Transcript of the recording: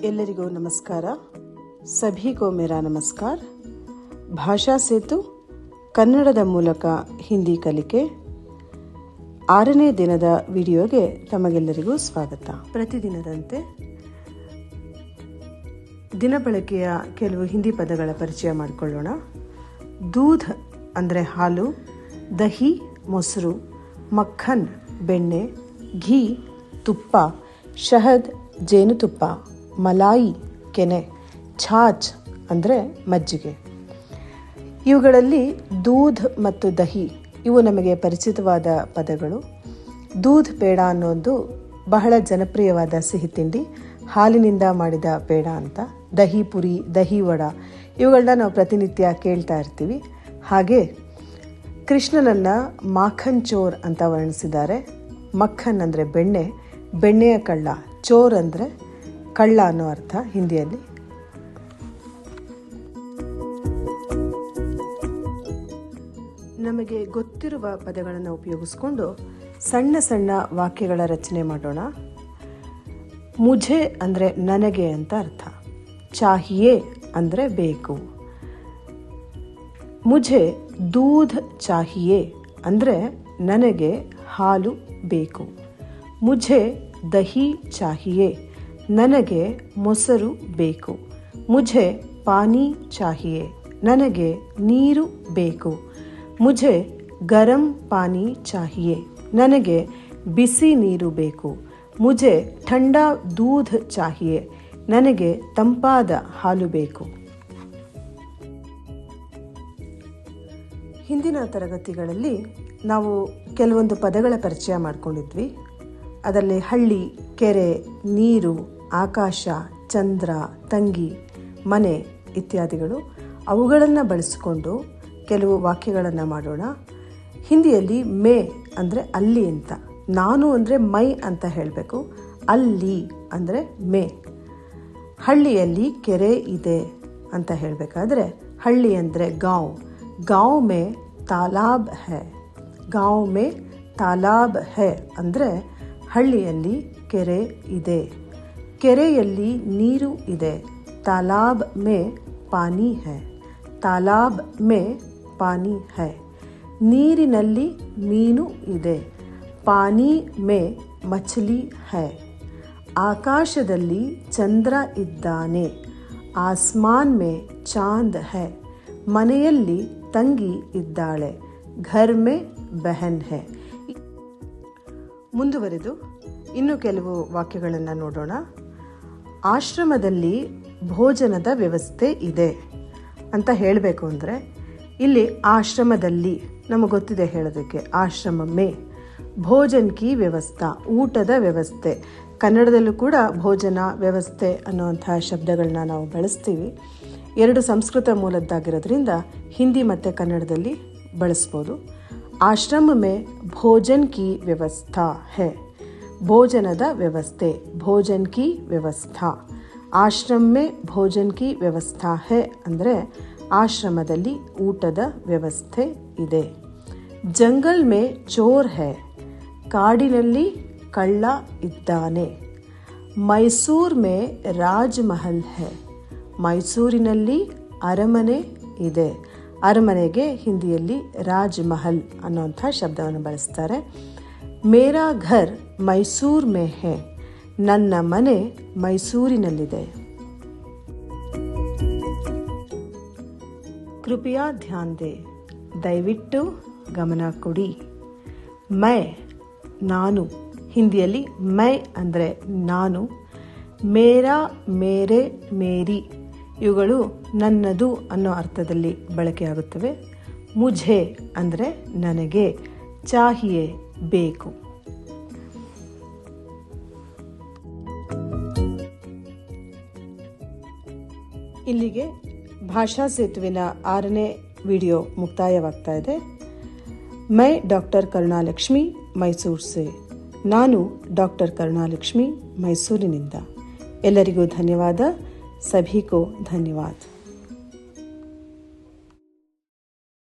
ಎಲ್ಲರಿಗೂ ನಮಸ್ಕಾರ. ಸಭಿ ಕೋ ಮೇರಾ ನಮಸ್ಕಾರ. ಭಾಷಾ ಸೇತು ಕನ್ನಡದ ಮೂಲಕ ಹಿಂದಿ ಕಲಿಕೆ 6ನೇ ದಿನದ ವಿಡಿಯೋಗೆ ತಮಗೆಲ್ಲರಿಗೂ ಸ್ವಾಗತ. ಪ್ರತಿದಿನದಂತೆ ದಿನಬಳಕೆಯ ಕೆಲವು ಹಿಂದಿ ಪದಗಳ ಪರಿಚಯ ಮಾಡಿಕೊಳ್ಳೋಣ. ದೂಧ್ ಅಂದರೆ ಹಾಲು, ದಹಿ ಮೊಸರು, ಮಕ್ಕನ್ ಬೆಣ್ಣೆ, ಘೀ ತುಪ್ಪ, ಶಹದ್ ಜೇನುತುಪ್ಪ, ಮಲಾಯಿ ಕೆನೆ, ಛಾಚ್ ಅಂದರೆ ಮಜ್ಜಿಗೆ. ಇವುಗಳಲ್ಲಿ ದೂಧ್ ಮತ್ತು ದಹಿ ಇವು ನಮಗೆ ಪರಿಚಿತವಾದ ಪದಗಳು. ದೂಧ್ ಪೇಡ ಅನ್ನೋದು ಬಹಳ ಜನಪ್ರಿಯವಾದ ಸಿಹಿ ತಿಂಡಿ, ಹಾಲಿನಿಂದ ಮಾಡಿದ ಪೇಡ ಅಂತ. ದಹಿ ಪುರಿ, ದಹಿ ವಡ ಇವುಗಳನ್ನ ನಾವು ಪ್ರತಿನಿತ್ಯ ಕೇಳ್ತಾ ಇರ್ತೀವಿ. ಹಾಗೆ ಕೃಷ್ಣನನ್ನು ಮಾಖನ್ ಚೋರ್ ಅಂತ ವರ್ಣಿಸಿದ್ದಾರೆ. ಮಕ್ಕನ್ ಅಂದರೆ ಬೆಣ್ಣೆ, ಬೆಣ್ಣೆಯ ಕಳ್ಳ. ಚೋರ್ ಅಂದರೆ ಕಳ್ಳ ಅನ್ನೋ ಅರ್ಥ ಹಿಂದಿಯಲ್ಲಿ. ನಮಗೆ ಗೊತ್ತಿರುವ ಪದಗಳನ್ನು ಉಪಯೋಗಿಸ್ಕೊಂಡು ಸಣ್ಣ ಸಣ್ಣ ವಾಕ್ಯಗಳ ರಚನೆ ಮಾಡೋಣ. ಮುझे ಅಂದರೆ ನನಗೆ ಅಂತ ಅರ್ಥ. ಚಾಹಿಯೇ ಅಂದರೆ ಬೇಕು. ಮುझे ದೂಧ್ ಚಾಹಿಯೇ ಅಂದರೆ ನನಗೆ ಹಾಲು ಬೇಕು. ಮುझे ದಹಿ ಚಾಹಿಯೇ ನನಗೆ ಮೊಸರು ಬೇಕು. ಮುझे ಪಾನಿ ಚಾಹಿಯೇ ನನಗೆ ನೀರು ಬೇಕು. ಮುझे ಗರಂ ಪಾನಿ ಚಾಹಿಯೇ ನನಗೆ ಬಿಸಿ ನೀರು ಬೇಕು. ಮುझे ठंडा दूध ಚಾಹಿಯೇ ನನಗೆ ತಂಪಾದ ಹಾಲು ಬೇಕು. ಹಿಂದಿನ ತರಗತಿಗಳಲ್ಲಿ ನಾವು ಕೆಲವೊಂದು ಪದಗಳ ಪರಿಚಯ ಮಾಡಿಕೊಂಡಿದ್ವಿ. ಅದರಲ್ಲಿ ಹಳ್ಳಿ, ಕೆರೆ, ನೀರು, ಆಕಾಶ, ಚಂದ್ರ, ತಂಗಿ, ಮನೆ ಇತ್ಯಾದಿಗಳು. ಅವುಗಳನ್ನು ಬಳಸಿಕೊಂಡು ಕೆಲವು ವಾಕ್ಯಗಳನ್ನು ಮಾಡೋಣ. ಹಿಂದಿಯಲ್ಲಿ ಮೇ ಅಂದರೆ ಅಲ್ಲಿ ಅಂತ, ನಾನು ಅಂದರೆ ಮೈ ಅಂತ ಹೇಳಬೇಕು. ಅಲ್ಲಿ ಅಂದರೆ ಮೇ. ಹಳ್ಳಿಯಲ್ಲಿ ಕೆರೆ ಇದೆ ಅಂತ ಹೇಳಬೇಕಾದ್ರೆ ಹಳ್ಳಿ ಅಂದರೆ ಗಾಂವ್. ಗಾಂವ್ ಮೇ ತಾಲಾಬ್ ಹೈ. ಗಾಂವ್ ಮೇ ತಾಲಾಬ್ ಹೈ ಅಂದರೆ ಹಳ್ಳಿಯಲ್ಲಿ ಕೆರೆ ಇದೆ. ಕೆರೆಯಲ್ಲಿ ನೀರು ಇದೆ. ತಾಲಾಬ್ ಮೇ ಪಾನಿ ಹೈ. ತಾಲಾಬ್ ಮೇ ಪಾನಿ ಹೈ. ನೀರಿನಲ್ಲಿ ಮೀನು ಇದೆ. ಪಾನಿ ಮೇ ಮಛಲಿ ಹೈ. ಆಕಾಶದಲ್ಲಿ ಚಂದ್ರ ಇದ್ದಾನೆ. ಆಸ್ಮಾನ್ ಮೇ ಚಾಂದ್ ಹೈ. ಮನೆಯಲ್ಲಿ ತಂಗಿ ಇದ್ದಾಳೆ. ಘರ್ ಮೇ ಬಹನ್ ಹೈ. ಮುಂದುವರೆದು ಇನ್ನು ಕೆಲವು ವಾಕ್ಯಗಳನ್ನು ನೋಡೋಣ. ಆಶ್ರಮದಲ್ಲಿ ಭೋಜನದ ವ್ಯವಸ್ಥೆ ಇದೆ ಅಂತ ಹೇಳಬೇಕು ಅಂದರೆ ಇಲ್ಲಿ ಆಶ್ರಮದಲ್ಲಿ ನಮಗೆ ಗೊತ್ತಿದೆ ಹೇಳೋದಕ್ಕೆ. ಆಶ್ರಮ ಮೇ ಭೋಜನ್ ಕಿ ವ್ಯವಸ್ಥಾ, ಊಟದ ವ್ಯವಸ್ಥೆ. ಕನ್ನಡದಲ್ಲೂ ಕೂಡ ಭೋಜನ ವ್ಯವಸ್ಥೆ ಅನ್ನುವಂತಹ ಶಬ್ದಗಳನ್ನ ನಾವು ಬಳಸ್ತೀವಿ. ಎರಡು ಸಂಸ್ಕೃತ ಮೂಲದ್ದಾಗಿರೋದ್ರಿಂದ ಹಿಂದಿ ಮತ್ತು ಕನ್ನಡದಲ್ಲಿ ಬಳಸ್ಬೋದು. ಆಶ್ರಮ ಮೇ ಭೋಜನ್ ಕಿ ವ್ಯವಸ್ಥಾ ಹೈ. ಭೋಜನದ ವ್ಯವಸ್ಥೆ, ಭೋಜನ್ ಕಿ ವ್ಯವಸ್ಥಾ. ಆಶ್ರಮ ಮೇ ಭೋಜನ್ ಕಿ ವ್ಯವಸ್ಥಾ ಹೈ ಅಂದರೆ ಆಶ್ರಮದಲ್ಲಿ ಊಟದ ವ್ಯವಸ್ಥೆ ಇದೆ. ಜಂಗಲ್ ಮೇ ಚೋರ್ ಹೈ. ಕಾಡಿನಲ್ಲಿ ಕಳ್ಳ ಇದ್ದಾನೆ. ಮೈಸೂರ್ ಮೇ ರಾಜ್ ಮಹಲ್ ಹೈ. ಮೈಸೂರಿನಲ್ಲಿ ಅರಮನೆ ಇದೆ. ಅರಮನೆಗೆ ಹಿಂದಿಯಲ್ಲಿ ರಾಜ್ ಮಹಲ್ ಅನ್ನೋಂಥ ಶಬ್ದವನ್ನು ಬಳಸ್ತಾರೆ. ಮೇರಾ ಘರ್ ಮೈಸೂರ್ ಮೇ ಹೈ. ನನ್ನ ಮನೆ ಮೈಸೂರಿನಲ್ಲಿದೆ. ಕೃಪಯಾ ಧ್ಯಾನ್ ದೇ, ದಯವಿಟ್ಟು ಗಮನ ಕೊಡಿ. ಮೈ ನಾನು, ಹಿಂದಿಯಲ್ಲಿ ಮೈ ಅಂದರೆ ನಾನು. ಮೇರಾ, ಮೇರೆ, ಮೇರಿ ಇವುಗಳು ನನ್ನದು ಅನ್ನೋ ಅರ್ಥದಲ್ಲಿ ಬಳಕೆಯಾಗುತ್ತವೆ. ಮುझे ಅಂದರೆ ನನಗೆ. ಚಾಹಿಯೇ ಬೇಕು. ಇಲ್ಲಿಗೆ ಭಾಷಾ ಸೇತುವಿನ 6ನೇ ವಿಡಿಯೋ ಮುಕ್ತಾಯವಾಗ್ತಾ ಇದೆ. ಮೈ ಡಾಕ್ಟರ್ ಕರುಣಾಲಕ್ಷ್ಮಿ, ಮೈಸೂರು ಸೆ. ನಾನು ಡಾಕ್ಟರ್ ಕರುಣಾಲಕ್ಷ್ಮಿ, ಮೈಸೂರಿನಿಂದ. ಎಲ್ಲರಿಗೂ ಧನ್ಯವಾದ. ಸಭಿ ಕೋ ಧನ್ಯವಾದ.